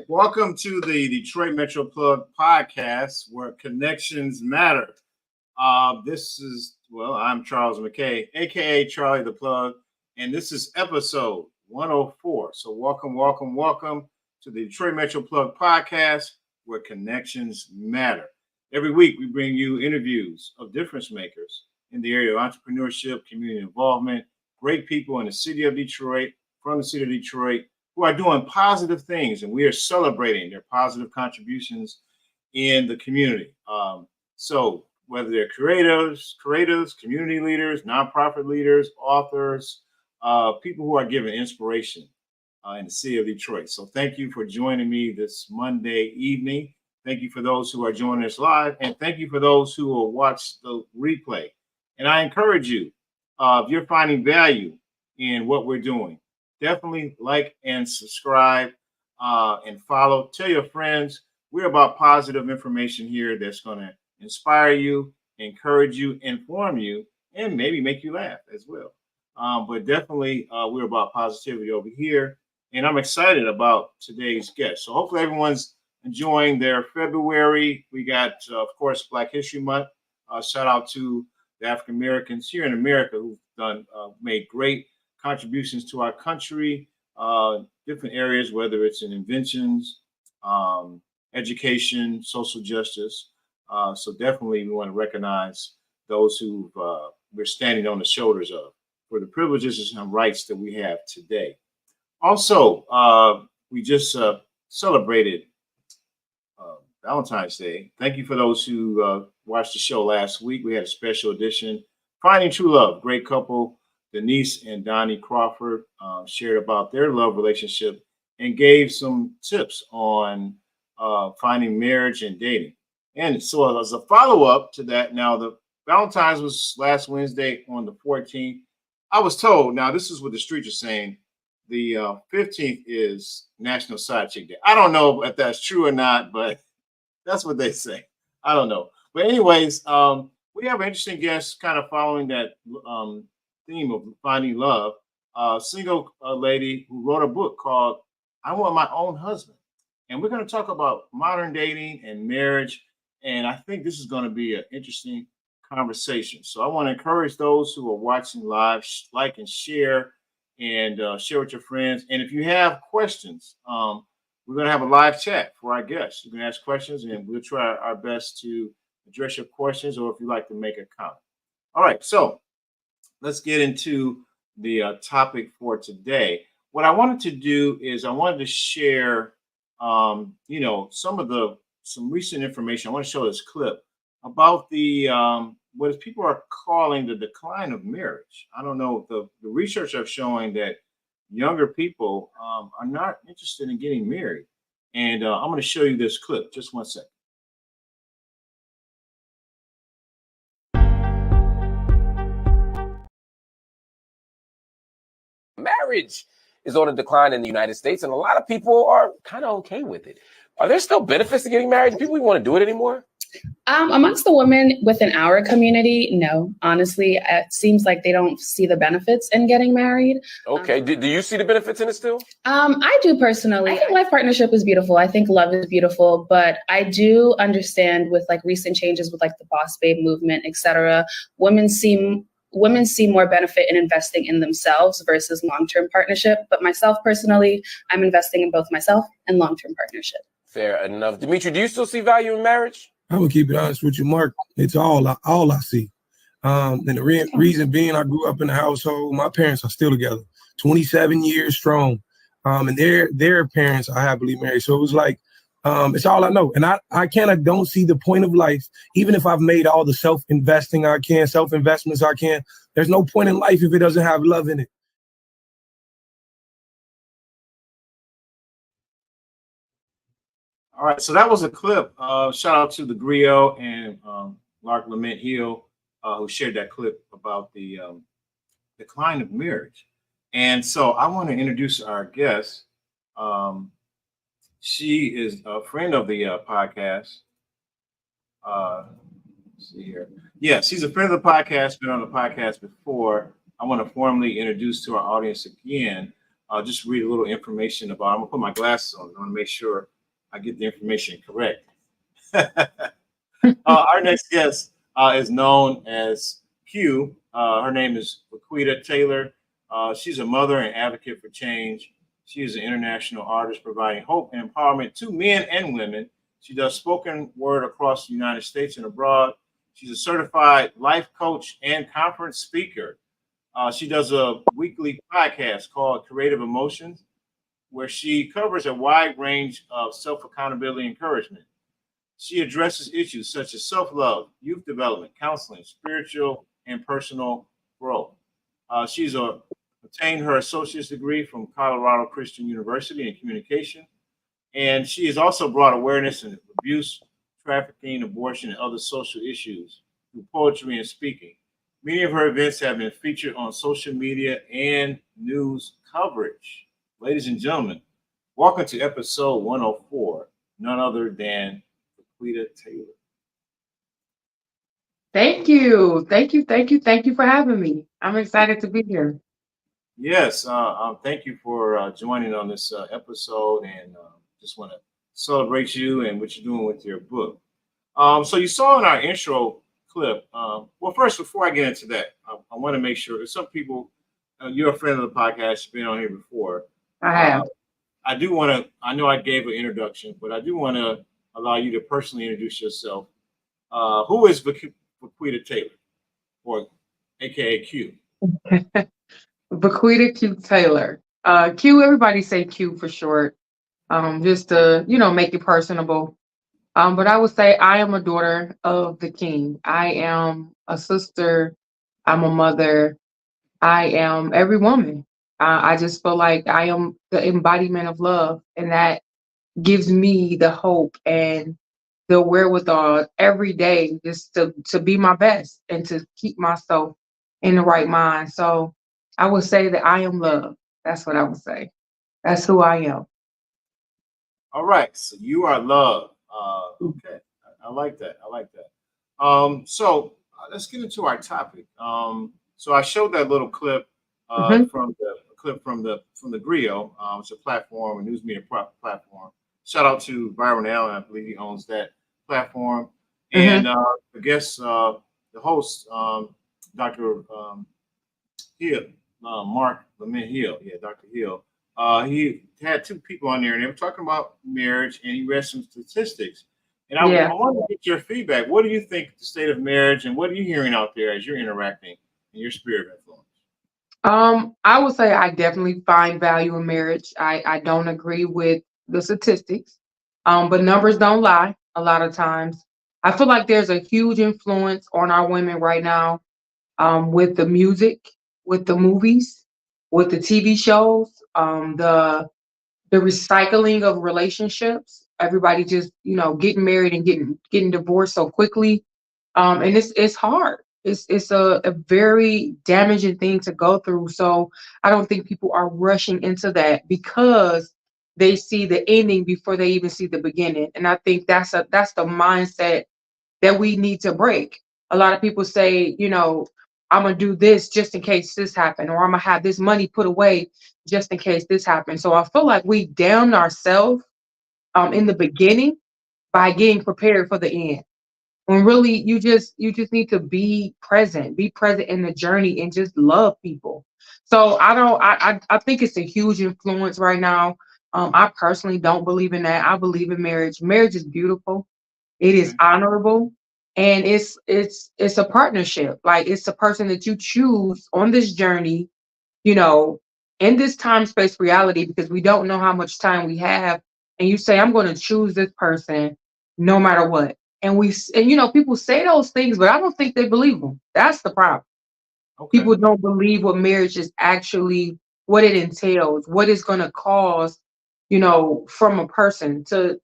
right, welcome to the Detroit Metro Plug podcast, where connections matter. I'm Charles McKay, aka Charlie the Plug, and this is episode 104. So welcome to the Detroit Metro Plug podcast, where connections matter. Every week we bring you interviews of difference makers in the area of entrepreneurship, community involvement, great people in the city of Detroit, from the city of Detroit, who are doing positive things, and we are celebrating their positive contributions in the community. So whether they're creatives, community leaders, nonprofit leaders, authors, people who are giving inspiration in the city of Detroit. So thank you for joining me this Monday evening. Thank you for those who are joining us live, and thank you for those who will watch the replay. And I encourage you, if you're finding value in what we're doing, definitely like and subscribe and follow. Tell your friends. We're about positive information here that's going to inspire you, encourage you, inform you, and maybe make you laugh as well. But definitely, we're about positivity over here. And I'm excited about today's guest. So hopefully everyone's enjoying their February. We got, of course, Black History Month. Shout out to the African Americans here in America who've made great contributions to our country, different areas, whether it's in inventions, education, social justice. So definitely we want to recognize those who we're standing on the shoulders of for the privileges and rights that we have today. Also, we just celebrated Valentine's Day. Thank you for those who watched the show last week. We had a special edition, Finding True Love. Great couple, Denise and Donnie Crawford, shared about their love relationship and gave some tips on finding marriage and dating. And so as a follow-up to that, now the Valentine's was last Wednesday on the 14th. I was told, now this is what the streets are saying, the 15th is National Side Chick Day. I don't know if that's true or not, but that's what they say. I don't know. But anyways, we have an interesting guest kind of following that theme of finding love. Single lady who wrote a book called I Want My Own Husband. And we're going to talk about modern dating and marriage. And I think this is going to be an interesting conversation. So I want to encourage those who are watching live, like and share share with your friends. And if you have questions, we're going to have a live chat for our guests. You can ask questions and we'll try our best to address your questions, or if you'd like to make a comment. All right, so let's get into the topic for today. What I wanted to do is I wanted to share, some recent information. I want to show this clip about the what people are calling the decline of marriage. I don't know. The research are showing that younger people are not interested in getting married. And I'm going to show you this clip. Just one second. Marriage is on a decline in the United States, and a lot of people are kind of okay with it. Are there still benefits to getting married? Do people even want to do it anymore? Amongst the women within our community, no. Honestly, it seems like they don't see the benefits in getting married. Okay. Do you see the benefits in it still? I do personally. I think life partnership is beautiful. I think love is beautiful, but I do understand with like recent changes with like the boss babe movement, etc. Women see more benefit in investing in themselves versus long-term partnership. But myself personally, I'm investing in both myself and long-term partnership. Fair enough. Dimitri, do you still see value in marriage? I'm gonna keep it honest with you, Mark. It's all I see. And the reason being, I grew up in a household. My parents are still together, 27 years strong. And their parents are happily married. So it was like, it's all I know. And I don't see the point of life, even if I've made all the self-investments I can. There's no point in life if it doesn't have love in it. All right, so that was a clip. Shout out to the Griot and Lark Lament Hill, who shared that clip about the decline of marriage. And so I want to introduce our guest. She is a friend of the podcast. Let's see here. Yeah, she's a friend of the podcast, been on the podcast before. I want to formally introduce to our audience again just read a little information about. I'm gonna put my glasses on. I want to make sure I get the information correct. Our next guest is known as Q. Her name is Vaquita Taylor. She's a mother and advocate for change. She is an international artist providing hope and empowerment to men and women. She does spoken word across the United States and abroad. She's a certified life coach and conference speaker. She does a weekly podcast called Creative Emotions, where she covers a wide range of self accountability encouragement. She addresses issues such as self love, youth development, counseling, spiritual and personal growth. She's obtained her associate's degree from Colorado Christian University in communication, and she has also brought awareness in abuse, trafficking, abortion, and other social issues through poetry and speaking. Many of her events have been featured on social media and news coverage. Ladies and gentlemen, welcome to episode 104, none other than Vaquita Taylor. Thank you. Thank you. Thank you. Thank you for having me. I'm excited to be here. Yes, thank you for joining on this episode, and just want to celebrate you and what you're doing with your book. So you saw in our intro clip. Well, first, before I get into that, I want to make sure that some people, you're a friend of the podcast, you've been on here before. I have. I do want to. I know I gave an introduction, but I do want to allow you to personally introduce yourself. Who is Vaquita Taylor, or AKA Q? Vaquita Q Taylor. Q, everybody say Q for short. Just to, make it personable. But I would say I am a daughter of the King. I am a sister. I'm a mother. I am every woman. I just feel like I am the embodiment of love, and that gives me the hope and the wherewithal every day just to be my best and to keep myself in the right mind. So I would say that I am love. That's what I would say. That's who I am. All right, so you are love. Okay, I like that. I like that. So let's get into our topic. So I showed that little clip Mhm. from the Grio. It's a platform, a news media platform. Shout out to Byron Allen. I believe he owns that platform. And I guess the host, Dr. Hill, Mark Lamont Hill, yeah, Dr. Hill. He had two people on there, and they were talking about marriage, and he read some statistics. And I Yeah. want to get your feedback. What do you think of the state of marriage, and what are you hearing out there as you're interacting in your sphere of influence? I would say I definitely find value in marriage. I don't agree with the statistics, but numbers don't lie a lot of times. I feel like there's a huge influence on our women right now, with the music, with the movies, with the TV shows, the recycling of relationships. Everybody just, getting married and getting divorced so quickly. And it's hard. It's a very damaging thing to go through. So I don't think people are rushing into that because they see the ending before they even see the beginning. And I think that's the mindset that we need to break. A lot of people say, I'm gonna do this just in case this happened, or I'm gonna have this money put away just in case this happened. So I feel like we damned ourselves in the beginning by getting prepared for the end. When really you just need to be present in the journey and just love people. So I think it's a huge influence right now. I personally don't believe in that. I believe in marriage. Marriage is beautiful. It is Okay. honorable, and it's a partnership. Like, it's a person that you choose on this journey, you know, in this time space reality, because we don't know how much time we have. And you say, I'm going to choose this person no matter what. And people say those things, but I don't think they believe them. That's the problem. Okay. People don't believe what marriage is actually, what it entails, what it's going to cause, from a person to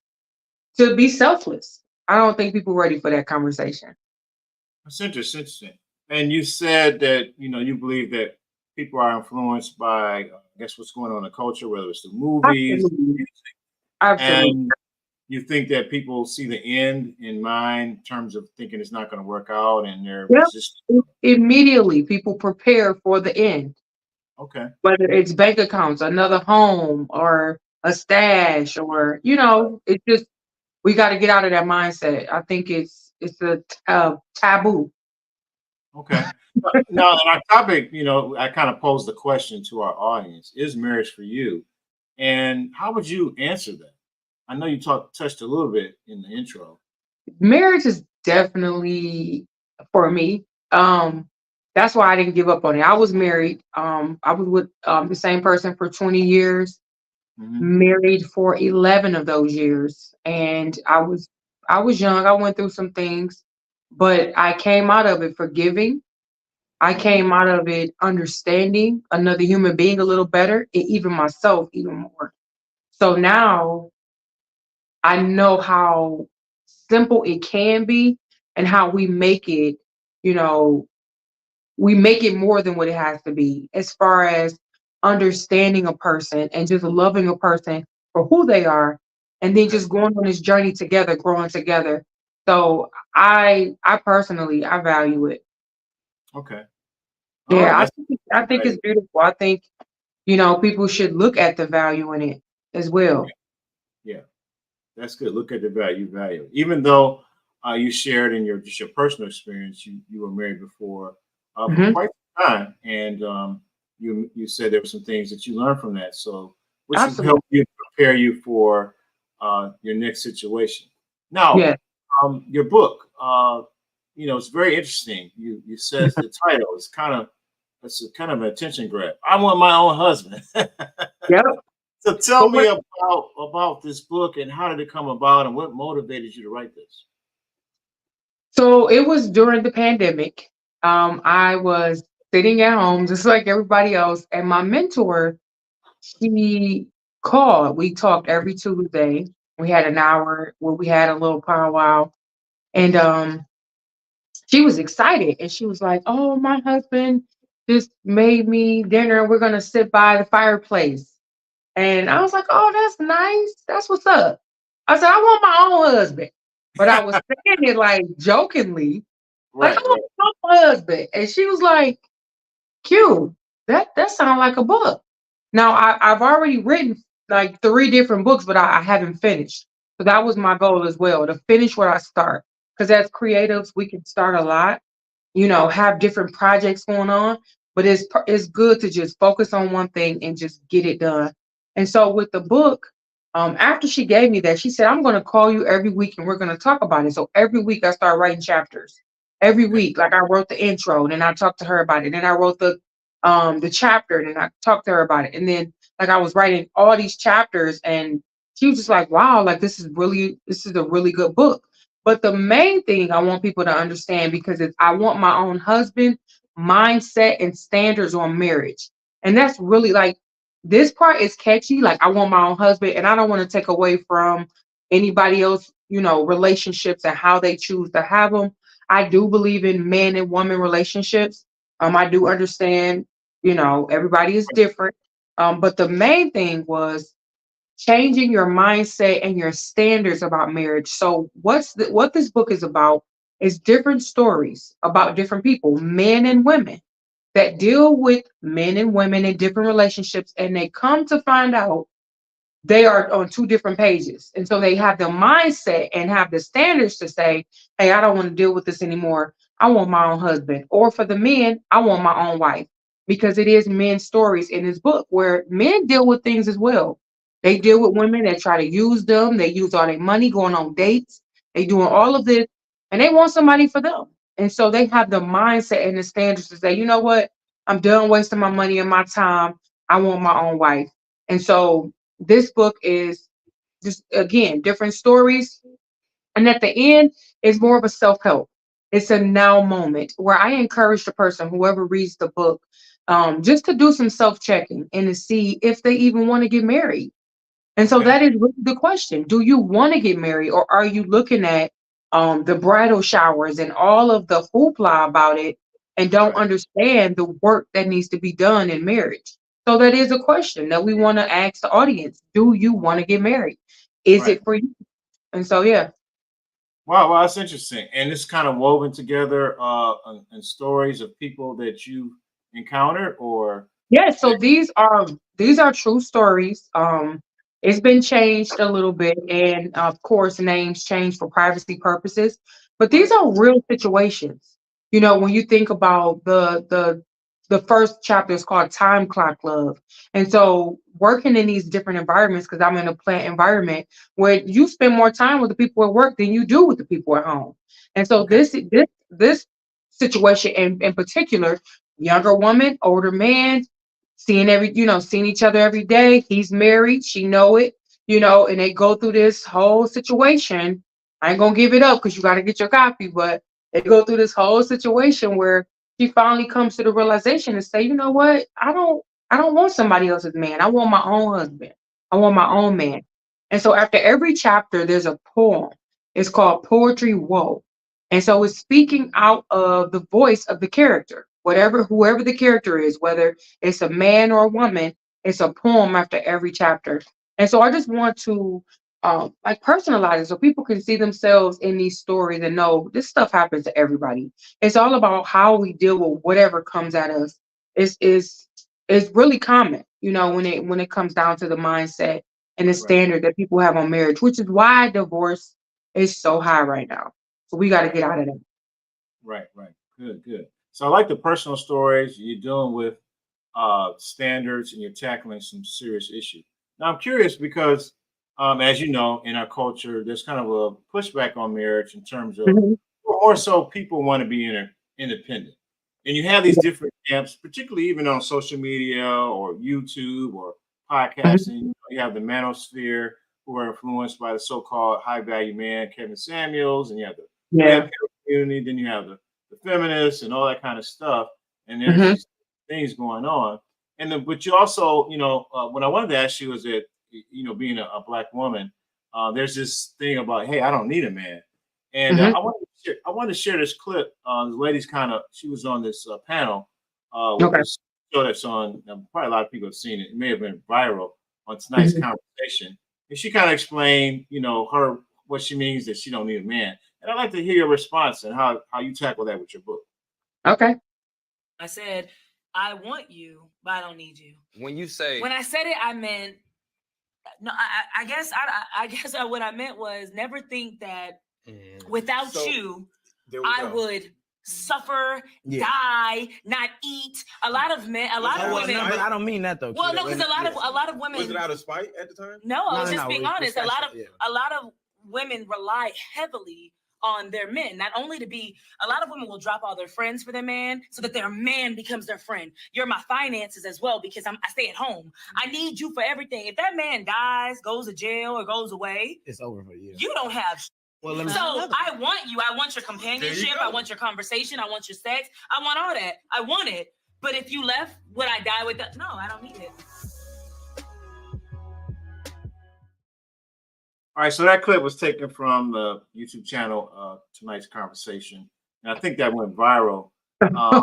be selfless. I don't think people are ready for that conversation. That's interesting. And you said that you believe that people are influenced by, I guess, what's going on in the culture, whether it's the movies, Absolutely. music, Absolutely. and you think that people see the end in mind in terms of thinking it's not going to work out, and they're Yep. resistant. Immediately, people prepare for the end. Okay. whether it's bank accounts, another home, or a stash, or it's just we got to get out of that mindset. I think it's a taboo. Okay. Now, in our topic, I kind of posed the question to our audience: Is marriage for you? And how would you answer that? I know you touched a little bit in the intro. Marriage is definitely for me. That's why I didn't give up on it. I was married. I was with the same person for 20 years, Hmm. married for 11 of those years. And I was young. I went through some things, but I came out of it forgiving. I Hmm. came out of it understanding another human being a little better, and even myself even more. So now I know how simple it can be and how you know, we make it more than what it has to be as far as understanding a person and just loving a person for who they are and then Okay. just going on this journey together, growing together. So I personally I value it. Okay. All right. Yeah, That's I think it's beautiful. I think, people should look at the value in it as well. yeah. That's good. Look at the value. Even though you shared in your just your personal experience, you were married before for Mhm. quite some time, and you said there were some things that you learned from that, so which will help Absolutely. you prepare you for your next situation. Now, Yeah. your book, it's very interesting. You says the title is it's a kind of an attention grab. I want my own husband. Yep. So tell But me about this book and how did it come about and what motivated you to write this? So it was during the pandemic. I was sitting at home just like everybody else, and my mentor, she called. We talked every Tuesday. We had an hour where we had a little powwow, and she was excited, and she was like, "Oh, my husband just made me dinner. We're gonna sit by the fireplace." And I was like, "Oh, that's nice. That's what's up." I said, "I want my own husband," but I was saying it like jokingly. Like, I Right, right. want my husband. And she was like, Q, that sounds like a book. Now I've already written like 3 different books, but I haven't finished. So that was my goal as well, to finish what I start. Because as creatives, we can start a lot, have different projects going on, but it's good to just focus on one thing and just get it done. And so with the book, after she gave me that, she said, "I'm going to call you every week and we're going to talk about it." So every week I start writing chapters. Every Okay. week, like I wrote the intro, and then I talked to her about it. Then I wrote the chapter, and then I talked to her about it. And then like I was writing all these chapters, and she was just like, "Wow, like this is a really good book." But the main thing I want people to understand, because I want my own husband mindset and standards on marriage. And that's really like this part is catchy. Like, I want my own husband, and I don't want to take away from anybody else, relationships and how they choose to have them. I do believe in man and woman relationships. I do understand, everybody is different. But the main thing was changing your mindset and your standards about marriage. So what this book is about is different stories about different people, men and women, that deal with men and women in different relationships, and they come to find out they are on 2 different pages. And so they have the mindset and have the standards to say, "Hey, I don't want to deal with this anymore. I want my own husband." Or for the men, "I want my own wife." Because it is men's stories in this book where men deal with things as well. They Okay. deal with women that try to use them. They use all their money going on dates. They doing all of this, and they want somebody for them. And so they have the mindset and the standards to say, "You know what? I'm done wasting my money and my time. I want my own wife." And so this book is just, again, different stories. And at the end, it's more of a self help. It's a now moment where I encourage the person, whoever reads the book, just to do some self checking and to see if they even want to get married. And so Okay. that is really the question. Do you want to get married, or are you looking at the bridal showers and all of the hoopla about it and don't Right. understand the work that needs to be done in marriage? So that is a question that we want to ask the audience. Do you want to get married? Is Right. it for you? And so, yeah. Wow, well, that's interesting. And it's kind of woven together in stories of people that you encountered or Yeah, so these are true stories. It's been changed a little bit, and of course, names change for privacy purposes. But these Right. are real situations. When you think about the first chapter is called Time Clock Love, and so working in these different environments, because I'm in a plant environment where you spend more time with the people at work than you do with the people at home, and so Okay. this situation in particular, younger woman, older man, seeing each other every day. He's married, she know it, and they go through this whole situation. I ain't gonna give it up because you got to get your copy, but they go through this whole situation where she finally comes to the realization and say, you know what, I don't want somebody else's man. I want my own husband. I want my own man. And so after every chapter, there's a poem. It's called Poetry Woe. And so it's speaking out of the voice of the character, whoever the character is, whether it's a man or a woman. It's a poem after every chapter. And so I just want to like personalize it so people can see themselves in these stories and know this stuff happens to everybody. It's all about how we deal with whatever comes at us. Is really common, when it comes down to the mindset and the Right. standard that people have on marriage, which is why divorce is so high right now. So we got to Right. get out of that. Right. Right. Good. Good. So I like the personal stories. You're dealing with standards and you're tackling some serious issues. Now I'm curious because, as you know, in our culture, there's kind of a pushback on marriage in terms of Mhm. more so people want to be independent, and you have these different camps, particularly even on social media or YouTube or Mhm. podcasting. You have the manosphere who are influenced by the so-called high value man, Kevin Samuels, and you have the red Yeah. pill community, then you have the feminists and all that kind of stuff. And there's Mhm. these things going on. And then, but you also, what I wanted to ask you is that, being a black woman, there's this thing about, hey, I don't need a man. And Mhm. I wanted to share this clip. The lady's she was on this panel with Okay. this show that's on, probably a lot of people have seen it. It may have been viral on tonight's Mhm. conversation. And she kind of explained, what she means that she don't need a man. And I'd like to hear your response and how you tackle that with your book. Okay. I said, I want you, but I don't need you. When you say When I said it, I meant no. I guess what I meant was never think that without So you, there we I go. would suffer, die, not eat. A lot of men, a lot of women. No, but I don't mean that though. Well, no, because a lot of women. Was it out of spite at the time? No, I was No, just being honest. respectful, yeah. A lot of women rely heavily on their men. Not only to be, a lot of women will drop all their friends for their man so that their man becomes their friend. You're my finances as well because I stay at home. I need you for everything. If that man dies, goes to jail, or goes away, It's over for you. you don't have. Well, let me. So I want you. I want your companionship. I want your conversation. I want your sex. I want all that. I want it. But if you left, would I die with that? No, I don't need it. All right, so that clip was taken from the YouTube channel, tonight's conversation, and I think that went viral. I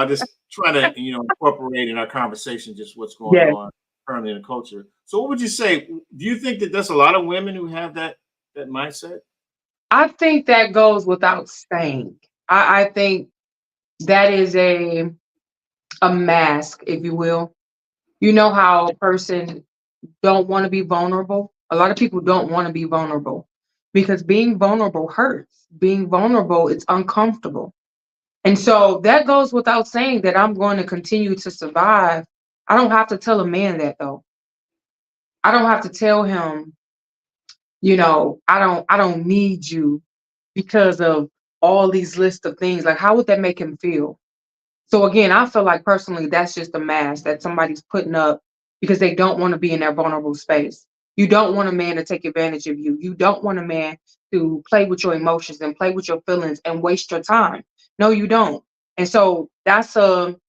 just trying to incorporate in our conversation just what's going Yeah. on currently in the culture. So, what would you say? Do you think that there's a lot of women who have that mindset? I think that goes without saying. I think that is a mask, if you will. You know how a person don't want to be vulnerable? A lot of people don't want to be vulnerable because being vulnerable hurts. Being vulnerable, it's uncomfortable. And so that goes without saying that I'm going to continue to survive. I don't have to tell a man that though. I don't have to tell him, I don't need you because of all these lists of things. Like, how would that make him feel? So again, I feel like personally that's just a mask that somebody's putting up because they don't want to be in that vulnerable space. You don't want a man to take advantage of you. You don't want a man to play with your emotions and play with your feelings and waste your time. No, you don't. And so that's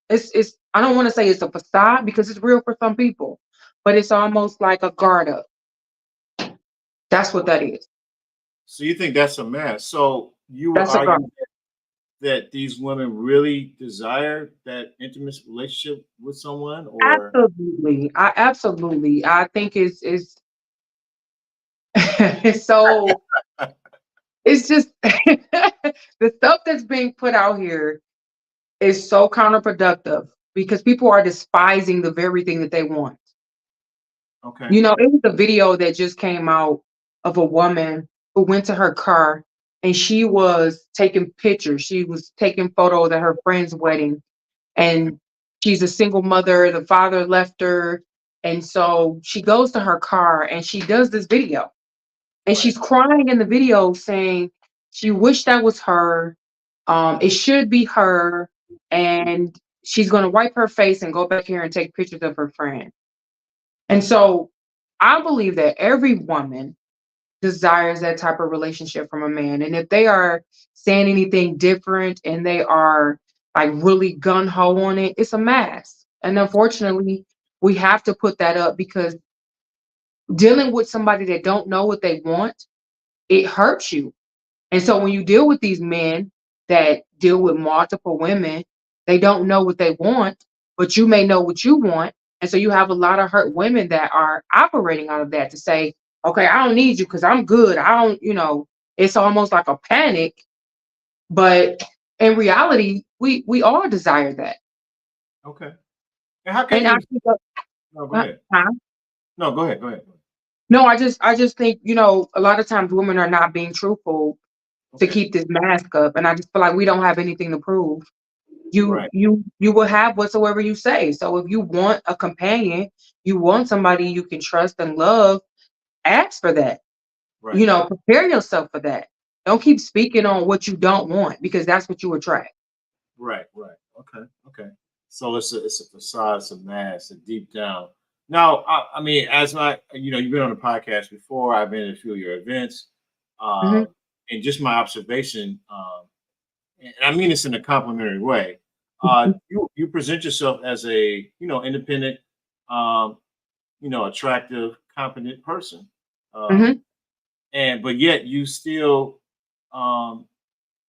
it's I don't want to say it's a facade because it's real for some people, but it's almost like a guard up. That's what that is. So, you think that's a mess? So, you would That's a guard. argue that these women really desire that intimate relationship with someone, or Absolutely. I think it's it's so it's just the stuff that's being put out here is so counterproductive. because people are despising the very thing that they want. Okay. You know, it was a video that just came out of a woman who went to her car and she was taking pictures. She was taking photos at her friend's wedding, and she's a single mother. The father left her. And so she goes to her car and she does this video. And she's crying in the video saying she wished that was her. It should be her. And she's going to wipe her face and go back here and take pictures of her friend. And so I believe that every woman desires that type of relationship from a man. And if they are saying anything different and they are like really gun ho on it, it's a mask. And unfortunately, we have to put that up because dealing with somebody that don't know what they want, it hurts you. And so when you deal with these men that deal with multiple women, they don't know what they want, but you may know what you want. And so you have a lot of hurt women that are operating out of that to say, okay, I don't need you because I'm good. I don't, it's almost like a panic. But in reality, we all desire that. Okay. And how can And I you? think No, go ahead. No, go ahead. Go ahead. no, I just think, a lot of times women are not being truthful to keep this mask up. And I just feel like we don't have anything to prove. You will have whatsoever you say. So if you want a companion, you want somebody you can trust and love, ask for that. Right. Prepare yourself for that. Don't keep speaking on what you don't want because that's what you attract. Right. Okay. So it's a facade, it's a mask, a deep down. Now, I mean, as you've been on the podcast before. I've been at a few of your events, Mhm. and just my observation, and I mean this in a complimentary way. Mhm. You present yourself as a independent, um, attractive, competent person, Mhm. but yet you still, um,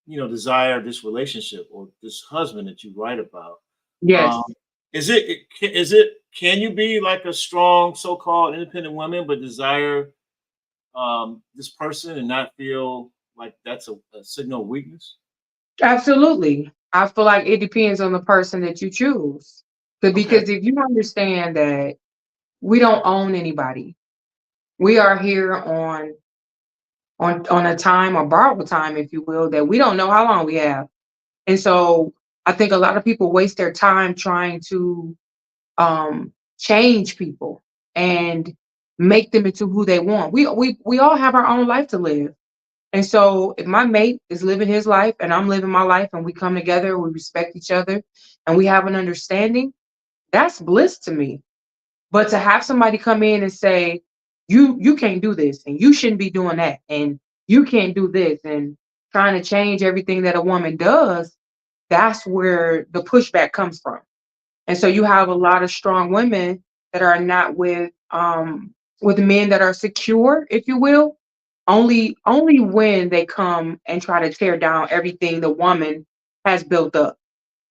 desire this relationship or this husband that you write about. Yes, Um, is it can you be like a strong so-called independent woman but desire this person and not feel like that's a signal of weakness? absolutely. I feel like it depends on the person that you choose. Okay. Because if you understand that we don't own anybody, we are here on a time or borrowed time, if you will, that we don't know how long we have. And so I think a lot of people waste their time trying to change people and make them into who they want. We all have our own life to live. And so if my mate is living his life and I'm living my life and we come together, we respect each other and we have an understanding, that's bliss to me. But to have somebody come in and say, you can't do this and you shouldn't be doing that and you can't do this and trying to change everything that a woman does, that's where the pushback comes from. And so you have a lot of strong women that are not with men that are secure, if you will, only when they come and try to tear down everything the woman has built up.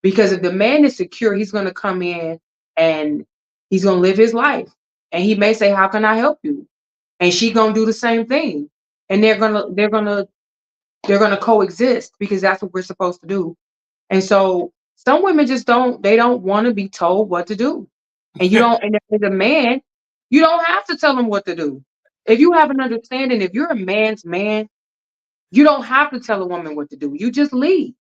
Because if the man is secure, he's going to come in and he's going to live his life. And he may say, "How can I help you?" And she going to do the same thing. And they're going to coexist because that's what we're supposed to do. And so some women just they don't want to be told what to do. And you don't, and as a man, you don't have to tell them what to do. If you have an understanding, if you're a man's man, you don't have to tell a woman what to do. You just leave.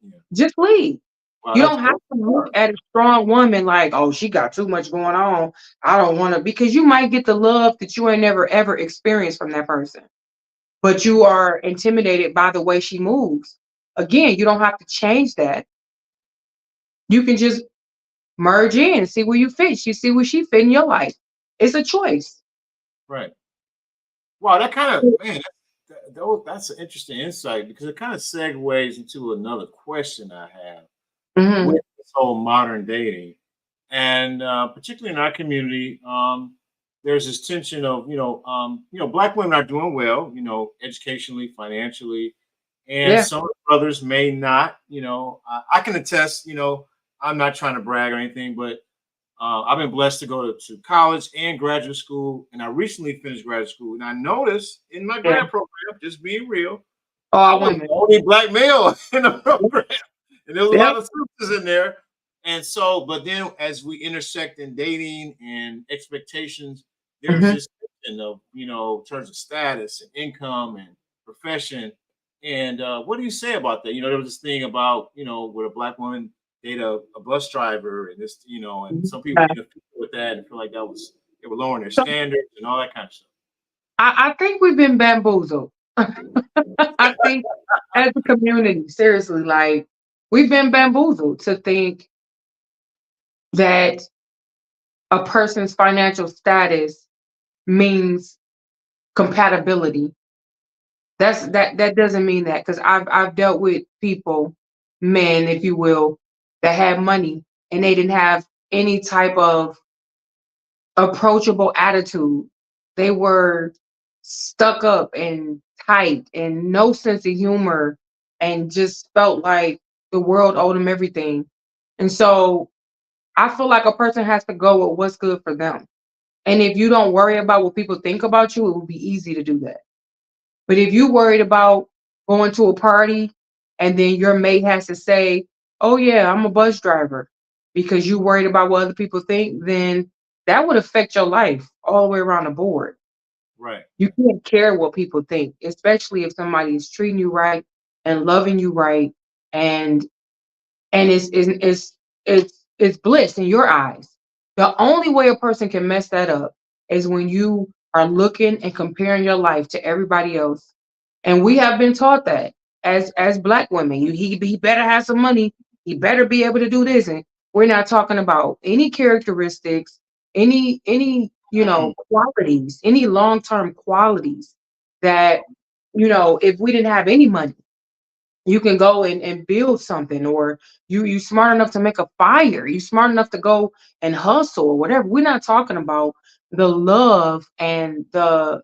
Yeah. Just leave. Well, You that's don't have to look at a strong woman like, oh, she got too much going on. I don't want to, because you might get the love that you ain't never ever experienced from that person. But you are intimidated by the way she moves. Again, you don't have to change that. You can just merge in and see where you fit. You see where she fit in your life. It's a choice. right. Wow, that kind of man, that's an interesting insight because it kind of segues into another question I have Hmm. with this whole modern dating, and particularly in our community, there's this tension of black women are doing well, educationally, financially, and Yeah. some brothers may not. I can attest. I'm not trying to brag or anything, but I've been blessed to go to college and graduate school, and I recently finished graduate school. And I noticed in my Yeah. grad program, just being real, I All was women. the only black male in the program, and there was a Yeah. lot of sisters in there. And so, but then as we intersect in dating and expectations, there's Mhm. this of in terms of status and income and profession. And what do you say about that? There was this thing about would a black woman date a bus driver, and this and some people Yeah. interfere with that and feel like they were lowering their So standards and all that kind of stuff. I think we've been bamboozled. I think as a community, seriously, like we've been bamboozled to think that a person's financial status means compatibility. That doesn't mean that because I've dealt with people, men, if you will, that had money and they didn't have any type of approachable attitude. They were stuck up and tight and no sense of humor and just felt like the world owed them everything. And so I feel like a person has to go with what's good for them. And if you don't worry about what people think about you, it will be easy to do that. But if you worried about going to a party and then your mate has to say, "Oh yeah, I'm a bus driver," because you worried about what other people think, then that would affect your life all the way around the board. Right. You can't care what people think, especially if somebody is treating you right and loving you right and it's bliss in your eyes. The only way a person can mess that up is when you are looking and comparing your life to everybody else. And we have been taught that as black women, he better have some money, he better be able to do this. And we're not talking about any characteristics, any Mm, qualities, any long-term qualities that if we didn't have any money you can go and build something or you smart enough to make a fire you smart enough to go and hustle or whatever. We're not talking about the love and the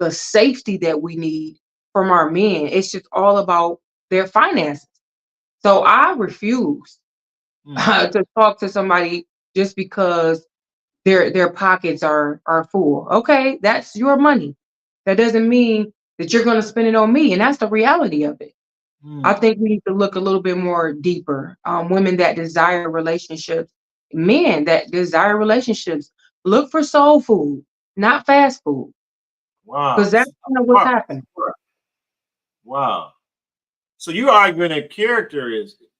safety that we need from our men. It's just all about their finances. So I refuse mm, to talk to somebody just because their pockets are full. Okay, that's your money. That doesn't mean that you're going to spend it on me, and that's the reality of it. I mm. think we need to look a little bit more deeper. Women that desire relationships, men that desire relationships, look for soul food, not fast food, because Wow. that's kind of what's Wow. happening. Wow. So you're arguing that character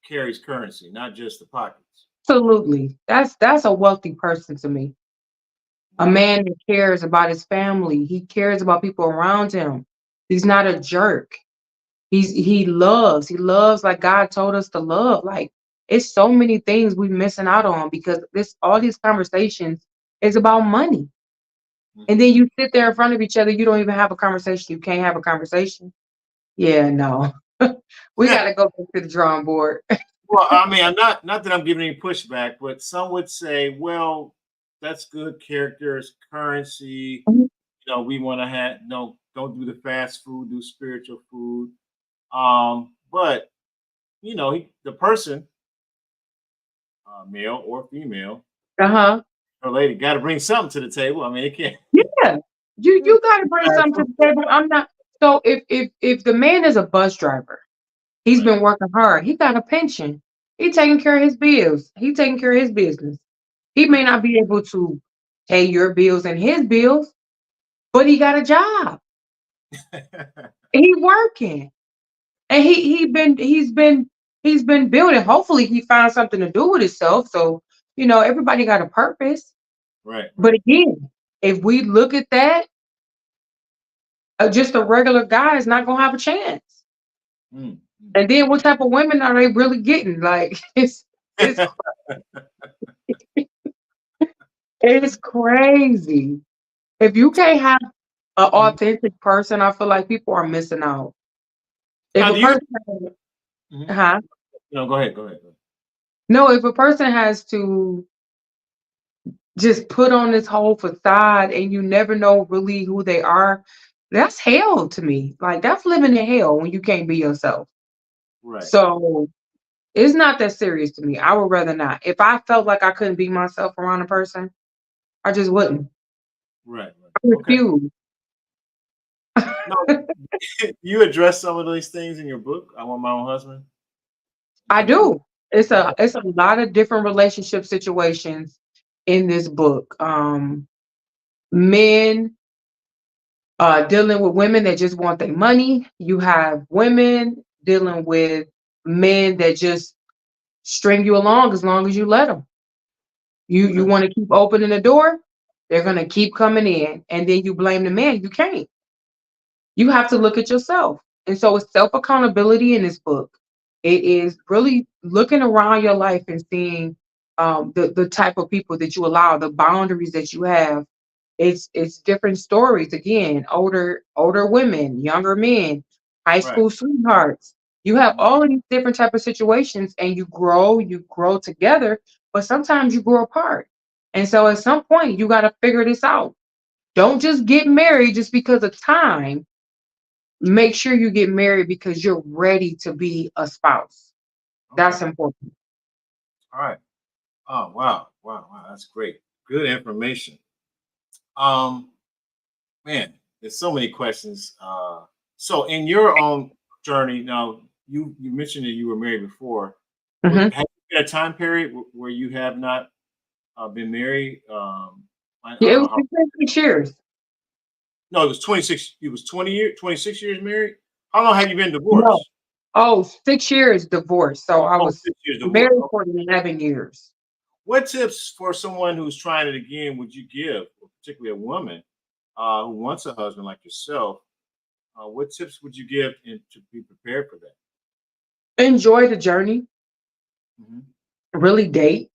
carries currency, not just the pockets. Absolutely, that's a wealthy person to me. A Wow. man that cares about his family, he cares about people around him. He's not a jerk. He loves like God told us to love. Like it's so many things we missing out on because this all these conversations is about money. And Mhm. then you sit there in front of each other, you don't even have a conversation. You can't have a conversation. Yeah, no. We gotta go back to the drawing board. Well, I mean, I'm not that I'm giving any pushback, but some would say, well, that's good characters, currency. We want to have no, don't do the fast food, do spiritual food. But the person, male or female, Uh-huh. or lady, got to bring something to the table. I mean, it can't. Yeah. You gotta bring something to the table. I'm not so if the man is a bus driver, he's Right. been working hard. He got a pension. He taking care of his bills. He taking care of his business. He may not be able to pay your bills and his bills, but he got a job. He working. And he's been building. Hopefully he found something to do with himself. So, everybody got a purpose. Right. But Right. again, if we look at that, just a regular guy is not gonna have a chance. Mm, mm. And then what type of women are they really getting? Like it's it's crazy. If you can't have an Mhm. authentic person, I feel like people are missing out. If Now, a do you? person Mhm. huh? No, go ahead. Go ahead. Go ahead. No, if a person has to just put on this whole facade and you never know really who they are, that's hell to me. Like that's living in hell when you can't be yourself. Right. So it's not that serious to me. I would rather not. If I felt like I couldn't be myself around a person, I just wouldn't. Right. Right. I Okay. refuse. No, you address some of these things in your book. I want my own husband. I Some of these. do. It's a lot of different relationship situations in this book. Men dealing with women that just want their money. You have women dealing with men that just string you along as you let them. You Okay. want to keep opening the door, they're gonna keep coming in, and then you blame the man. You can't. You have to look at yourself. And so it's self accountability in this book. It is really looking around your life and seeing the type of people that you allow, the boundaries that you have. It's different stories. Again, older women, younger men, high Right. school sweethearts. You have Mhm. all of these different type of situations, and you grow together, but sometimes you grow apart. And so at some point, you got to figure this out. Don't just get married just because of time. Make sure you get married because you're ready to be a spouse. That's Okay. important. All right. Oh, wow. Wow. Wow. That's great. Good information. Um, Man, there's so many questions. So in your own journey, now you mentioned that you were married before. Mhm. Have you had a time period where you have not been married? I Yeah, don't know how. it's been 6 years. No, it was 26. It was 20 years, 26 years married. How long have you been No. divorced? Oh, 6 years divorce. So I Oh, was 6 years divorce. married Okay. for 11 years. What tips for someone who's trying it again would you give, particularly a woman who wants a husband like yourself? What tips would you give to be prepared for that? Enjoy the journey. Mhm. Really date.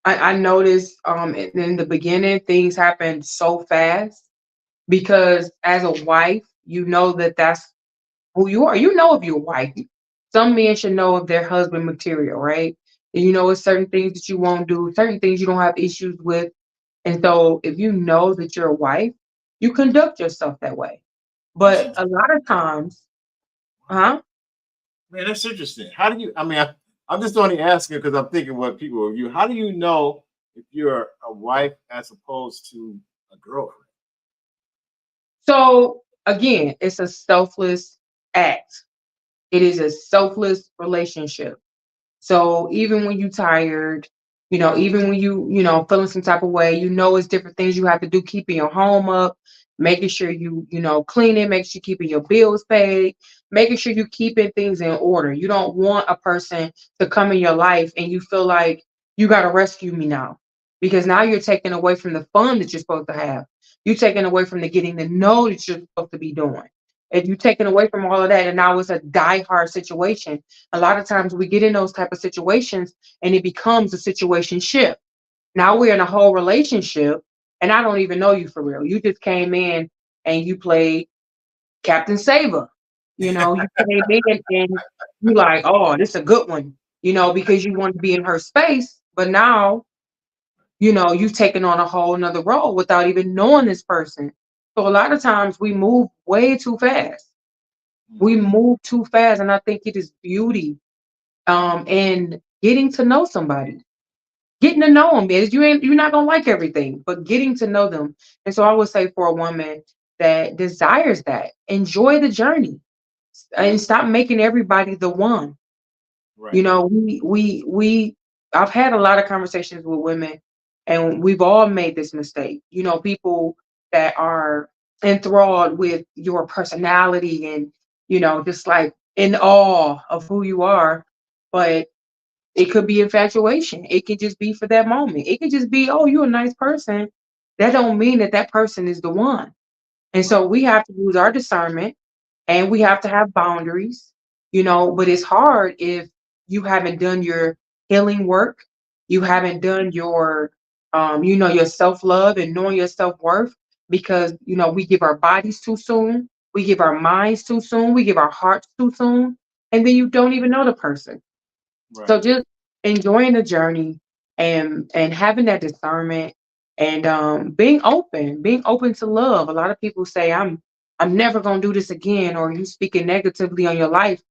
I noticed in the beginning things happened so fast because as a wife, you know that's who you are. You know if you're a wife. Some men should know if they're husband material, right? And you know it's certain things that you won't do, certain things you don't have issues with. And so if you know that you're a wife, you conduct yourself that way. That's But a lot of times, huh? Man, that's interesting. How do you? I'm just only asking because I'm thinking what people review. How do you know if you're a wife as opposed to a girlfriend? So again, it's a selfless act. It is a selfless relationship. So even when you tired, even when you feeling some type of way, it's different things you have to do, keeping your home up, making sure you cleaning, making sure you keeping your bills paid, making sure you keeping things in order. You don't want a person to come in your life and you feel like you got to rescue me now. Because now you're taking away from the fun that you're supposed to have. You're taking away from the getting to know that you're supposed to be doing. If you're taking away from all of that, and now it's a die-hard situation. A lot of times we get in those type of situations and it becomes a situation ship. Now we're in a whole relationship and I don't even know you for real. You just came in and you played Captain Saber. You came in and you like, oh, this is a good one, because you want to be in her space. But now, you've taken on a whole nother role without even knowing this person. So a lot of times we move way too fast. We Mhm. move too fast. And I think it is beauty and getting to know somebody, getting to know them is you're not gonna like everything, but getting to know them. And so I would say for a woman that desires that, enjoy the journey and stop making everybody the one. Right. You know, we I've had a lot of conversations with women and we've all made this mistake. People that are enthralled with your personality and just like in awe of who you are, but it could be infatuation. It could just be for that moment. It could just be, oh, you're a nice person. That don't mean that that person is the one. And so Right. we have to use our discernment and we have to have boundaries, but it's hard if you haven't done your healing work, you haven't done your self-love and knowing your self-worth because, we give our bodies too soon, we give our minds too soon, we give our hearts too soon, and then you don't even know the person. Right. So just enjoying the journey and having that discernment and being open to love. A lot of people say I'm never gonna do this again, or you speaking negatively on your life,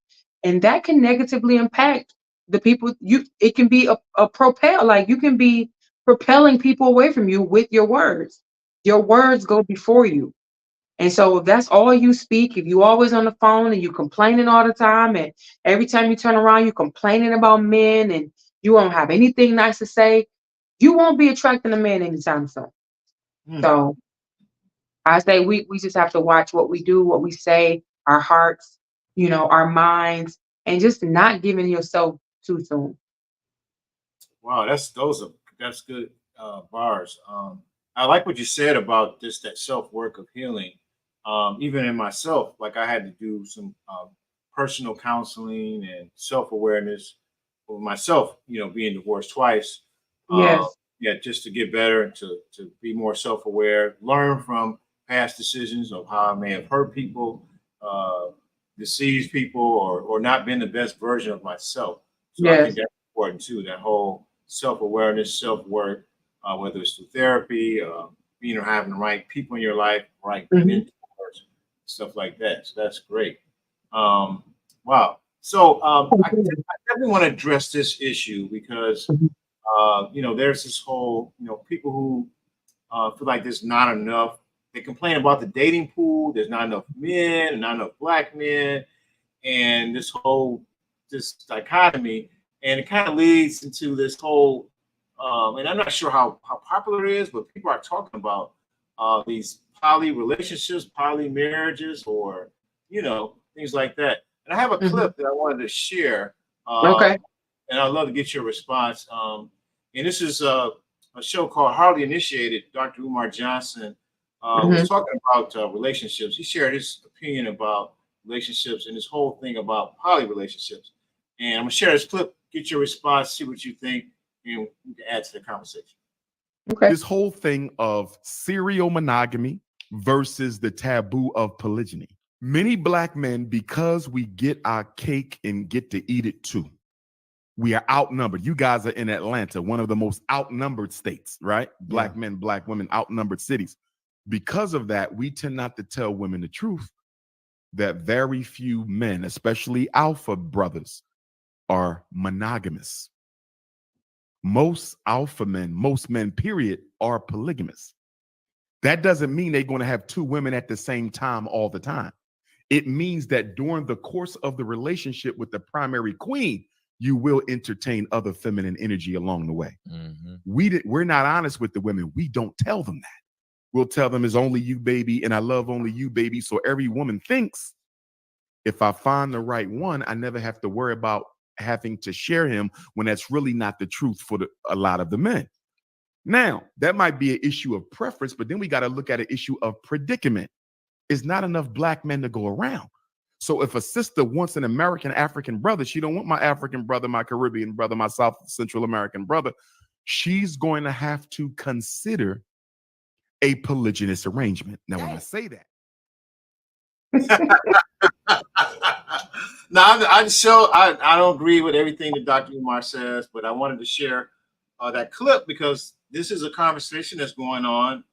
and that can negatively impact the people you. It can be a propel, like you can be propelling people away from you with your words. Your words go before you. And so if that's all you speak, if you always on the phone and you complaining all the time, and every time you turn around, you complaining about men and you won't have anything nice to say, you won't be attracting a man anytime soon. Hmm. So I say we just have to watch what we do, what we say, our hearts, our minds, and just not giving yourself too soon. Wow, that's good bars. I like what you said about this that self work of healing. Even in myself, like I had to do some personal counseling and self awareness for myself. Being divorced twice. Uh, Yes, yeah, just to get better and to be more self aware, learn from past decisions of how I may have hurt people, uh, deceived people, or not been the best version of myself. So I think yes. that's important too. That whole self awareness, self work, whether it's through therapy, having the right people in your life, right Hmm. mentors, stuff like that. So that's great. Um, wow. So I definitely want to address this issue because there's this whole people who feel like there's not enough. They complain about the dating pool. There's not enough men, not enough black men, and this dichotomy, and it kind of leads into this whole. And I'm not sure how popular it is, but people are talking about these poly relationships, poly marriages, or things like that. And I have a Hmm. clip that I wanted to share, Okay. and I'd love to get your response. And this is a show called Hardly Initiated. Dr. Umar Johnson was Hmm. talking about relationships. He shared his opinion about relationships and this whole thing about poly relationships. And I'm gonna share this clip, get your response, see what you think, and we can add to the conversation. Okay. This whole thing of serial monogamy versus the taboo of polygyny. Many black men, because we get our cake and get to eat it too, we are outnumbered. You guys are in Atlanta, one of the most outnumbered states, right? Black Yeah. men, black women, outnumbered cities. Because of that, we tend not to tell women the truth that very few men, especially alpha brothers, are monogamous. Most alpha men, most men, period, are polygamous. That doesn't mean they're going to have two women at the same time all the time. It means that during the course of the relationship with the primary queen, you will entertain other feminine energy along the way. Mhm. We're not honest with the women. We don't tell them that. We'll tell them it's only you, baby, and I love only you, baby. So every woman thinks if I find the right one, I never have to worry about having to share him, when that's really not the truth for a lot of the men. Now, that might be an issue of preference, but then we got to look at an issue of predicament. It's not enough black men to go around. So if a sister wants an American African brother, she don't want my African brother, my Caribbean brother, my South Central American brother. She's going to have to consider a polygynous arrangement. Now, when I say that, Now, I don't agree with everything that Dr. Umar says, but I wanted to share that clip because this is a conversation that's going on.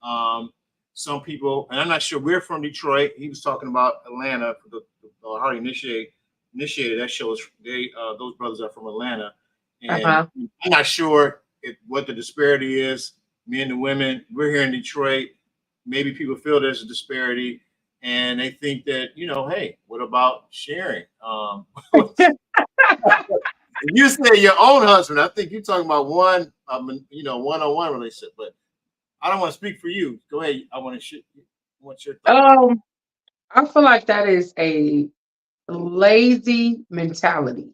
Some people, and I'm not sure, we're from Detroit. He was talking about Atlanta. The Hardy initiated that shows those brothers are from Atlanta, and Uh-huh. I'm not sure what the disparity is. Men and women, we're here in Detroit. Maybe people feel there's a disparity and they think that hey, what about sharing? You say your own husband. I think you're talking about one-on-one relationship. But I don't want to speak for you. Go ahead. I want to. What's your thoughts? I feel like that is a lazy mentality.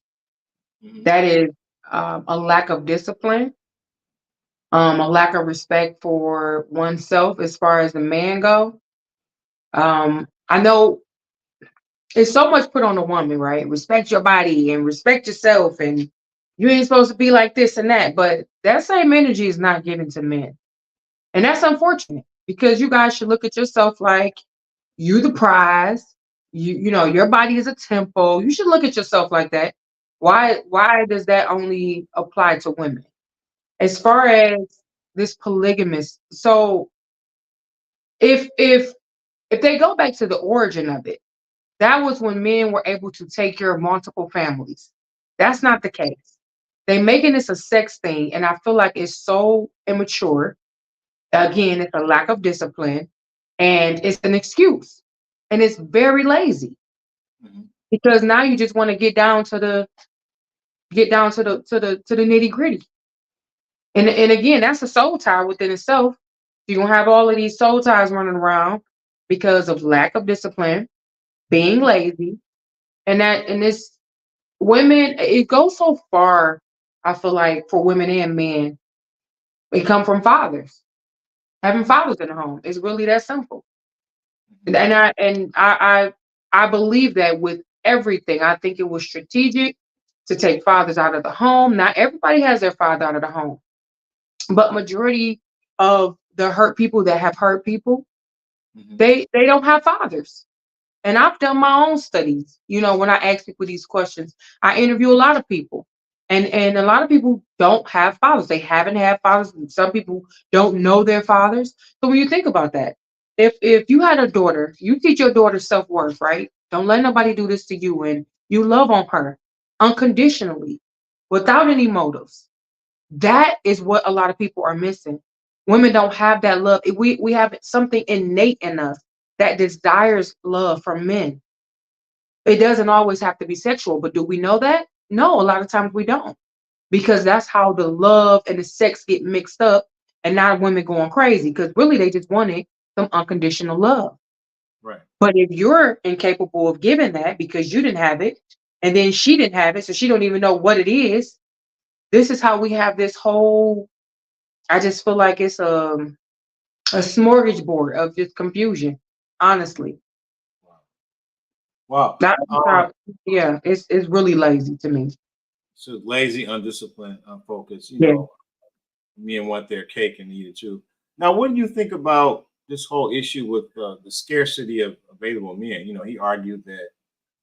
Mhm. That is a lack of discipline, a lack of respect for oneself as far as the man go. I know it's so much put on a woman, right? Respect your body and respect yourself, and you ain't supposed to be like this and that. But that same energy is not given to men, and that's unfortunate because you guys should look at yourself like you the prize. Your body is a temple. You should look at yourself like that. Why does that only apply to women? As far as this polygamous, so if they go back to the origin of it, that was when men were able to take care of multiple families. That's not the case. They making this a sex thing, and I feel like it's so immature. Again, it's a lack of discipline, and it's an excuse, and it's very lazy Mhm. because now you just want to get down to get down to the nitty gritty. And again, that's a soul tie within itself. You're gonna have all of these soul ties running around because of lack of discipline, being lazy, and this women, it goes so far, I feel like, for women and men. It come from fathers. Having fathers in the home. It's really that simple. And I believe that with everything. I think it was strategic to take fathers out of the home. Not everybody has their father out of the home, but majority of the hurt people that have hurt people, they don't have fathers. And I've done my own studies. When I ask people these questions, I interview a lot of people. And a lot of people don't have fathers. They haven't had fathers. And some people don't know their fathers. So when you think about that, if you had a daughter, you teach your daughter self-worth, right? Don't let nobody do this to you. And you love on her unconditionally, without any motives. That is what a lot of people are missing. Women don't have that love. We have something innate in us that desires love from men. It doesn't always have to be sexual, but do we know that? No, a lot of times we don't. Because that's how the love and the sex get mixed up, and now women going crazy because really they just wanted some unconditional love. Right. But if you're incapable of giving that because you didn't have it, and then she didn't have it, so she don't even know what it is, this is how we have this whole, I just feel like it's a smorgasbord of just confusion, honestly. Wow. That's how, yeah, it's really lazy to me. So lazy, undisciplined, unfocused. Yeah. Men want their cake and eat it too. Now, what do you think about this whole issue with the scarcity of available men? He argued that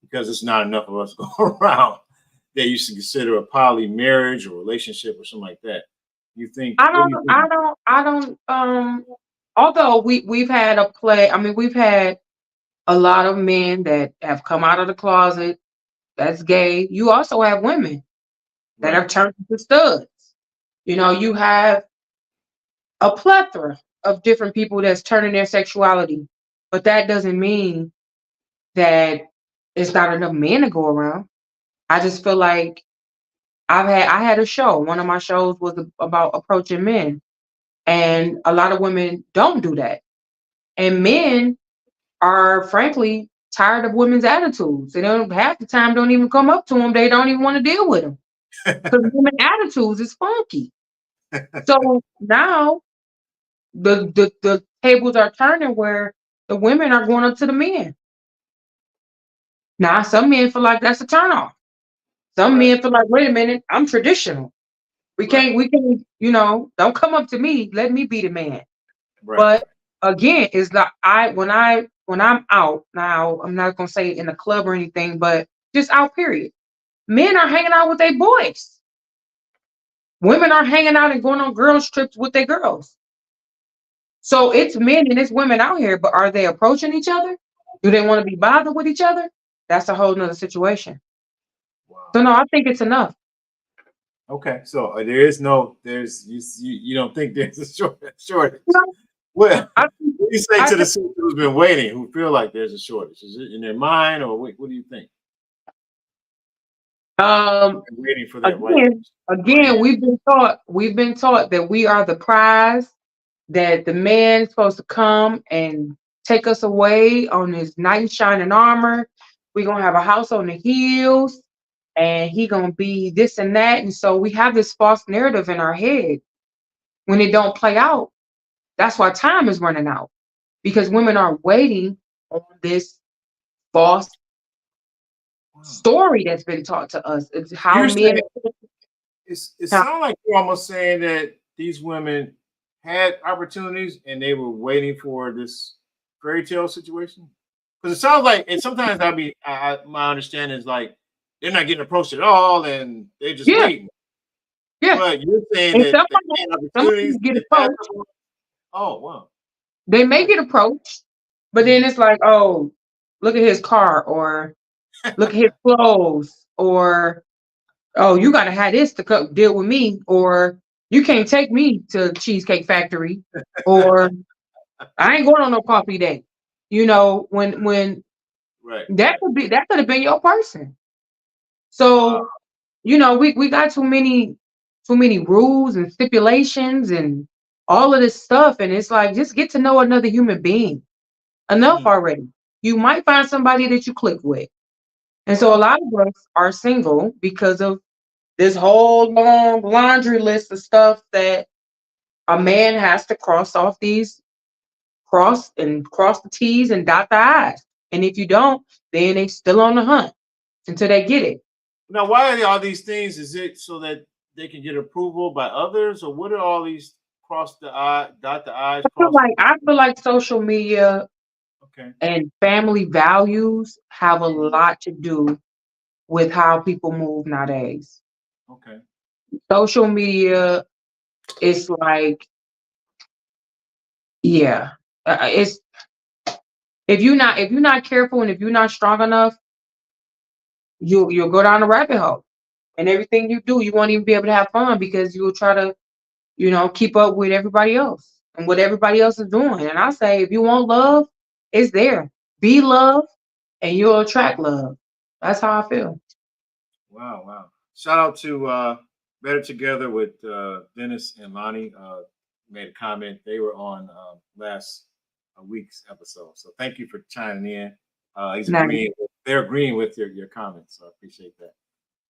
because it's not enough of us going around, they used to consider a poly marriage or relationship or something like that. You think? I don't. Although we've had we've had a lot of men that have come out of the closet that's gay. You also have women that have turned into studs. You have a plethora of different people that's turning their sexuality, but that doesn't mean that it's not enough men to go around. I just feel like I had a show. One of my shows was about approaching men, and a lot of women don't do that, and men are frankly tired of women's attitudes. They don't half the time don't even come up to them. They don't even want to deal with them because women attitudes is funky. So now the tables are turning where the women are going up to the men. Now some men feel like that's a turnoff. Some men feel like, wait a minute, I'm traditional. We can't, don't come up to me. Let me be the man. Right. But again, it's like when I'm out now, I'm not gonna say in a club or anything, but just out, period. Men are hanging out with their boys. Women are hanging out and going on girls' trips with their girls. So it's men and it's women out here, but are they approaching each other? Do they want to be bothered with each other? That's a whole nother situation. Wow. So no, I think it's enough. Okay, so you don't think there's a shortage? No, Well, I what do you say to the sister who's been waiting, who feel like there's a shortage? Is it in their mind, or what do you think? Waiting for that again, we've been taught that we are the prize, that the man is supposed to come and take us away on his knight in shining armor. We're gonna have a house on the hills, and he gonna be this and that. And so we have this false narrative in our head. When it don't play out, that's why time is running out. Because women are waiting on this false story that's been taught to us. It's how men. It sounds like you're almost saying that these women had opportunities and they were waiting for this fairy tale situation. Because it sounds like, and sometimes my understanding is like they're not getting approached at all and they're just waiting. Yeah. But you're saying that they had opportunities. Get approached. Oh, wow. They may get approached, but then it's like, oh, look at his car, or look at his clothes, or oh, you gotta have this to deal with me, or you can't take me to Cheesecake Factory, or I ain't going on no coffee date. When that could have been your person. So we got too many rules and stipulations and all of this stuff. And it's like, just get to know another human being. Enough already. You might find somebody that you click with. And so a lot of us are single because of this whole long laundry list of stuff that a man has to cross the T's and dot the I's. And if you don't, then they still on the hunt until they get it. Now, why are all these things? Is it so that they can get approval by others, or what are all these cross the I, dot the I's, cross? I feel like social media Okay. and family values have a lot to do with how people move nowadays. Okay. Social media is like, yeah, it's if you're not careful and if you're not strong enough, you'll go down the rabbit hole. And everything you do, you won't even be able to have fun because you'll try to, keep up with everybody else and what everybody else is doing. And I say, if you want love, it's there. Be love, and you'll attract love. That's how I feel. Wow, wow. Shout out to Better Together with Dennis and Lonnie. Made a comment. They were on last week's episode. So thank you for chiming in. Nice. They're agreeing with your comments. So I appreciate that.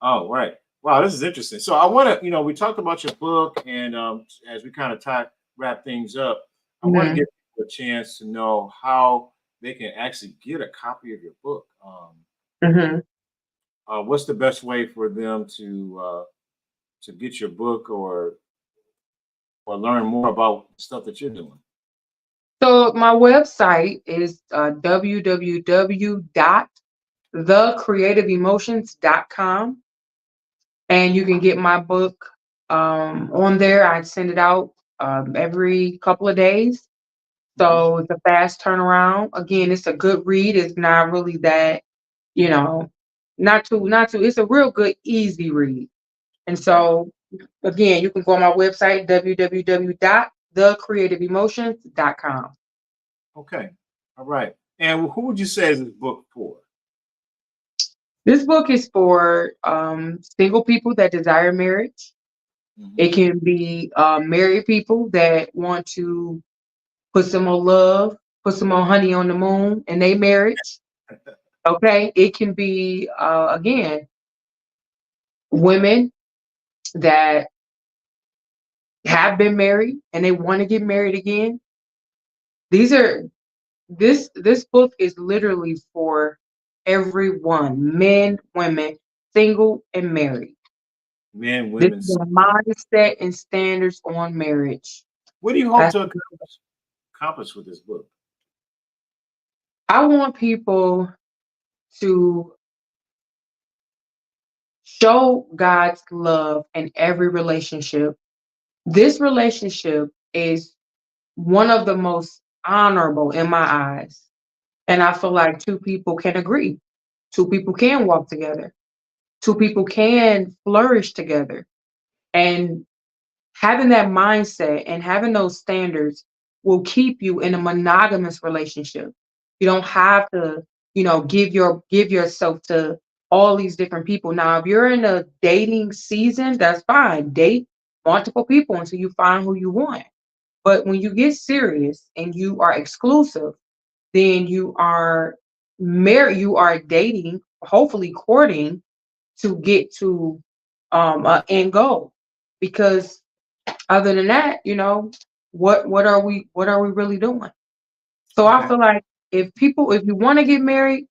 Oh, right. Wow, this is interesting. So I want to, we talked about your book, and as we kind of wrap things up, I want to give people a chance to know how they can actually get a copy of your book. What's the best way for them to get your book or learn more about stuff that you're doing? So my website is www.thecreativeemotions.com, and you can get my book on there. I send it out every couple of days, so it's a fast turnaround. Again, it's a good read. It's not really that, not too. It's a real good, easy read. And so, again, you can go on my website, www.thecreativeemotions.com. Okay. All right. And who would you say is this book for? This book is for single people that desire marriage. It can be married people that want to put some more love, put some more honey on the moon in their marriage. Okay. It can be, again, women that have been married and they want to get married again. This book is literally for everyone, men, women, single and married. Men, This women. is the mindset and standards on marriage. What do you hope to accomplish with this book? I want people to show God's love in every relationship. This relationship is one of the most honorable in my eyes. And I feel like two people can agree. Two people can walk together. Two people can flourish together. And having that mindset and having those standards will keep you in a monogamous relationship. You don't have to, give yourself to all these different people. Now, if you're in a dating season, that's fine. Date multiple people until you find who you want. But when you get serious and you are exclusive, then you are married, you are dating, hopefully courting to get to an end goal. Because other than that, what are we really doing? So I feel like if you want to get married,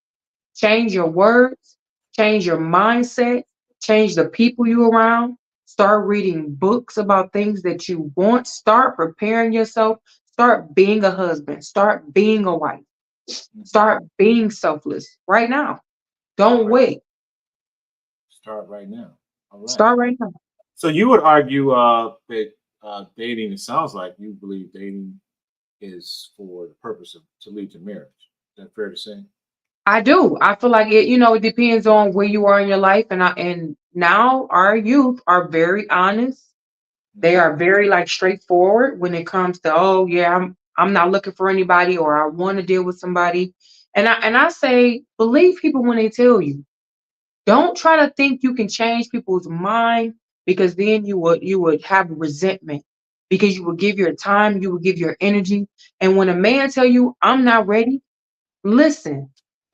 change your words, change your mindset, change the people you around, start reading books about things that you want, start preparing yourself, start being a husband, start being a wife, start being selfless right now. Don't wait. Start right now. All right. Start right now. So you would argue that dating, it sounds like you believe dating is for the purpose of to lead to marriage. Is that fair to say? I do. I feel like it depends on where you are in your life. And now our youth are very honest. They are very straightforward when it comes to, oh yeah, I'm not looking for anybody, or I want to deal with somebody. And I say, believe people when they tell you. Don't try to think you can change people's mind, because then you would have resentment, because you would give your time, you would give your energy. And when a man tell you, I'm not ready, listen.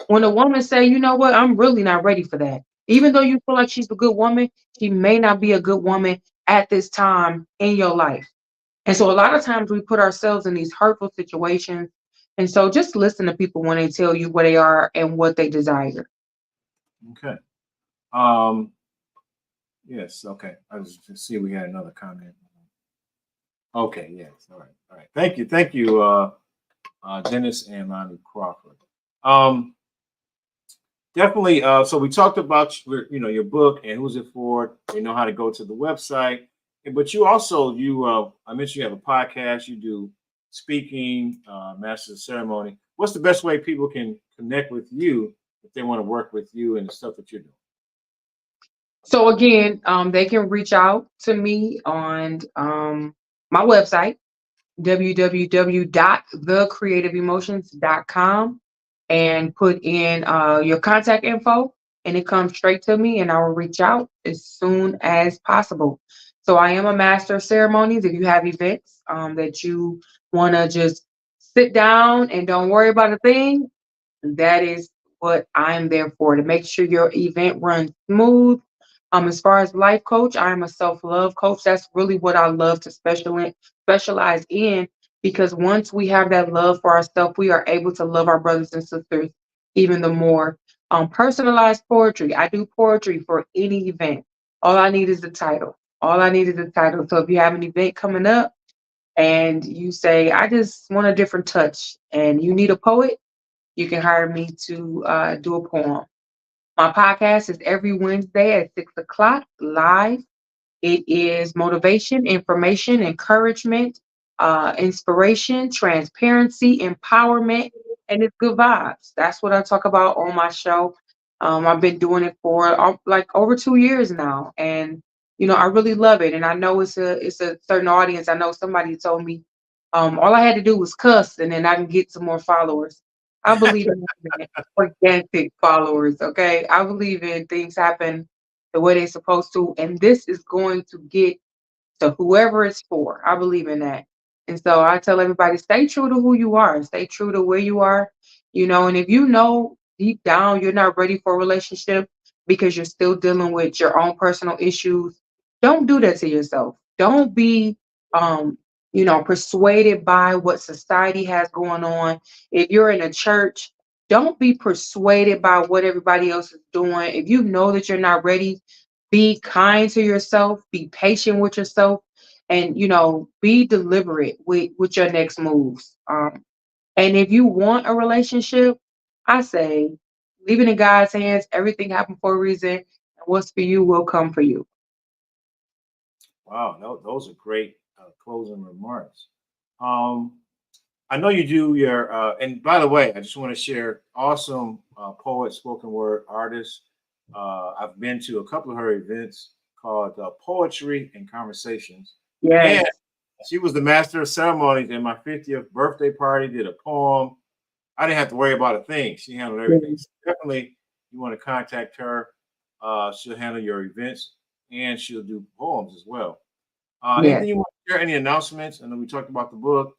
When a woman say, you know what, I'm really not ready for that. Even though you feel like she's a good woman, she may not be a good woman at this time in your life. And so a lot of times we put ourselves in these hurtful situations. And so just listen to people when they tell you where they are and what they desire. Okay. Um, yes, okay. I was just see we had another comment. Okay, yes. All right. All right. Thank you, Dennis and Lonnie Crawford. Um, definitely. So we talked about your book and who's it for. You know how to go to the website, but you also I mentioned you have a podcast. You do speaking, master of ceremony. What's the best way people can connect with you if they want to work with you and the stuff that you're doing? So again, they can reach out to me on my website, www.thecreativeemotions.com, and put in your contact info, and it comes straight to me, and I will reach out as soon as possible. So I am a master of ceremonies. If you have events that you want to just sit down and don't worry about a thing, that is what I'm there for, to make sure your event runs smooth. As far as life coach, I am a self-love coach. That's really what I love to specialize in, because once we have that love for ourselves, we are able to love our brothers and sisters even the more. Personalized poetry. I do poetry for any event. All I need is the title. All I need is the title. So if you have an event coming up and you say, I just want a different touch, and you need a poet, you can hire me to do a poem. My podcast is every Wednesday at 6 o'clock live. It is motivation, information, encouragement, inspiration, transparency, empowerment, and it's good vibes. That's what I talk about on my show. I've been doing it for like over 2 years now, and I really love it. And I know it's a certain audience. I know somebody told me all I had to do was cuss, and then I can get some more followers. I believe in organic followers. Okay, I believe in things happen the way they're supposed to. And this is going to get to whoever it's for. I believe in that. And so I tell everybody, stay true to who you are, stay true to where you are, and if you know deep down you're not ready for a relationship because you're still dealing with your own personal issues, don't do that to yourself. Don't be persuaded by what society has going on. If you're in a church, don't be persuaded by what everybody else is doing. If you know that you're not ready, be kind to yourself, be patient with yourself, and be deliberate with your next moves. And if you want a relationship, I say leave it in God's hands. Everything happened for a reason, and what's for you will come for you. Wow, those are great closing remarks. Um, I know you do your, and by the way, I just want to share awesome poet, spoken word artist. I've been to a couple of her events called Poetry and Conversations. Yes. And she was the master of ceremonies in my 50th birthday party, did a poem. I didn't have to worry about a thing. She handled everything. So definitely, you want to contact her. She'll handle your events and she'll do poems as well. Yes. Anything you want to share? Any announcements? I know we talked about the book.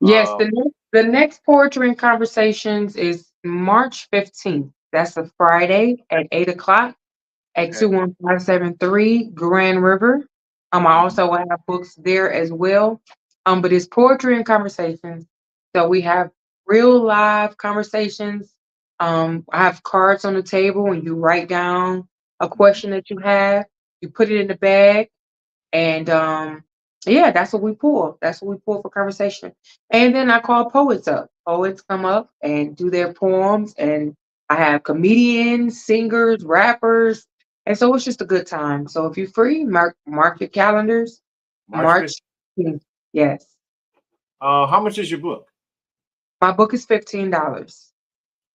Yes, Um, the next Poetry and Conversations is March 15th. That's a Friday at 8 o'clock at okay. 21573 Grand River. I Mhm. also will have books there as well. But it's Poetry and Conversations. So we have real live conversations. I have cards on the table, and you write down a question that you have, you put it in the bag, and yeah, that's what we pull. That's what we pull for conversation. And then I call poets up. Poets come up and do their poems, and I have comedians, singers, rappers, and so it's just a good time. So if you're free, mark your calendars. March 5th. March 15th. Yes. How much is your book? My book is $15.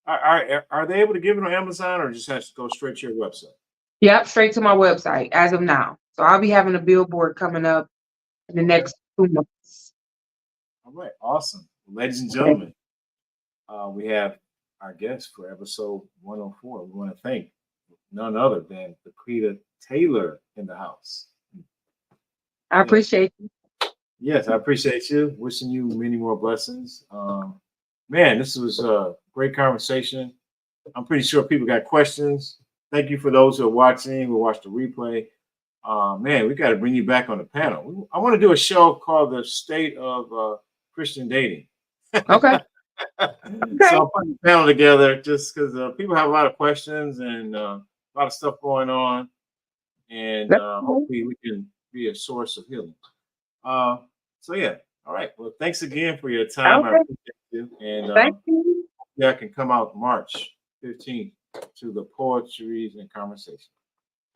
Are they able to give it on Amazon or just has to go straight to your website? Yep, straight to my website as of now. So I'll be having a billboard coming up in the Okay. next 2 months. All right. Awesome. Ladies and Okay. gentlemen, we have our guest for episode 104. We want to thank none other than Vaquita Taylor in the house. I appreciate you. Yes, I appreciate you. Wishing you many more blessings. Man, this was a great conversation. I'm pretty sure people got questions. Thank you for those who are watching, who watched the replay. Man, we got to bring you back on the panel. I want to do a show called The State of Christian Dating. Okay. So I'm putting the panel together just because people have a lot of questions and a lot of stuff going on. And hopefully we can be a source of healing. So yeah, all right. Well, thanks again for your time. I Okay. appreciate you. And Thank you. yeah, I can come out March 15th to the Poetries and Conversation.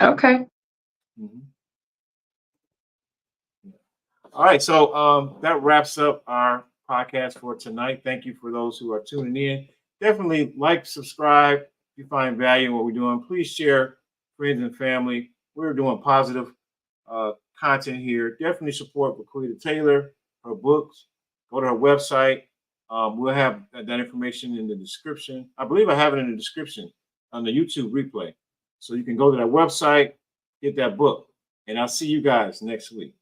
Okay. Mhm. Yeah. All right, so that wraps up our podcast for tonight. Thank you for those who are tuning in. Definitely like, subscribe if you find value in what we're doing. Please share, friends and family. We're doing positive content here. Definitely support Vaquita Taylor, her books. Go to her website. We'll have that information in the description. I believe I have it in the description on the YouTube replay. So you can go to that website, get that book, and I'll see you guys next week.